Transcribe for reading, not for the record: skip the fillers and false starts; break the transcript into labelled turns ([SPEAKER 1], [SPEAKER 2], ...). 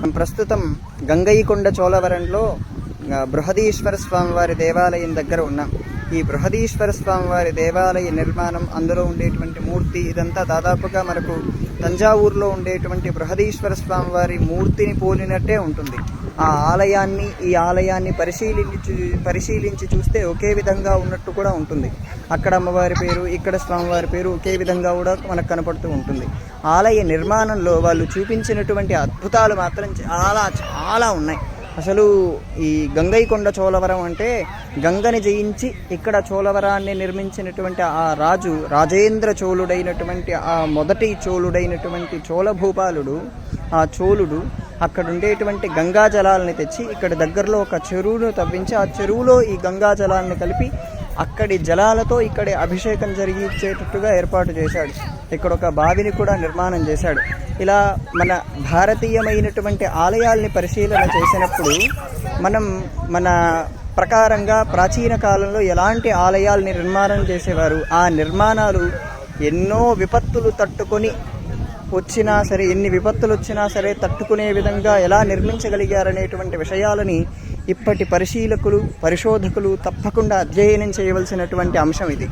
[SPEAKER 1] ప్రస్తుతం గంగైకొండ చోళవరంలో బృహదీశ్వర స్వామివారి దేవాలయం దగ్గర ఉన్నాం. ఈ బృహదీశ్వర స్వామివారి దేవాలయ నిర్మాణం, అందులో ఉండేటువంటి మూర్తి, ఇదంతా దాదాపుగా మనకు తంజావూరులో ఉండేటువంటి బృహదీశ్వర స్వామివారి మూర్తిని పోలినట్టే ఉంటుంది. ఆ ఆలయాన్ని, ఈ ఆలయాన్ని పరిశీలించి చూస్తే ఒకే విధంగా ఉన్నట్టు కూడా ఉంటుంది. అక్కడ అమ్మవారి పేరు, ఇక్కడ స్వామివారి పేరు ఒకే విధంగా కూడా మనకు కనపడుతూ ఉంటుంది. ఆలయ నిర్మాణంలో వాళ్ళు చూపించినటువంటి అద్భుతాలు మాత్రం చాలా చాలా ఉన్నాయి. అసలు ఈ గంగైకొండ చోళవరం అంటే గంగని జయించి ఇక్కడ చోళవరాన్ని నిర్మించినటువంటి ఆ రాజు, రాజేంద్ర చోళుడైనటువంటి ఆ మొదటి చోళుడైనటువంటి చోళభూపాలుడు, ఆ చోళుడు అక్కడ ఉండేటువంటి గంగా జలాలని తెచ్చి ఇక్కడ దగ్గరలో ఒక చెరువును తవ్వించి ఆ చెరువులో ఈ గంగా జలాలను కలిపి అక్కడి జలాలతో ఇక్కడి అభిషేకం జరిగించేటట్టుగా ఏర్పాటు చేశాడు. ఇక్కడ ఒక బావిని కూడా నిర్మాణం చేశాడు. ఇలా మన భారతీయమైనటువంటి ఆలయాల్ని పరిశీలన చేసినప్పుడు మనం మన ప్రకారంగా ప్రాచీన కాలంలో ఎలాంటి ఆలయాల్ని నిర్మాణం చేసేవారు, ఆ నిర్మాణాలు ఎన్నో విపత్తులు తట్టుకొని వచ్చినా సరే, ఎన్ని విపత్తులు వచ్చినా సరే తట్టుకునే విధంగా ఎలా నిర్మించగలిగారనేటువంటి విషయాలని ఇప్పటి పరిశోధకులు తప్పకుండా అధ్యయనం చేయవలసినటువంటి అంశం ఇది.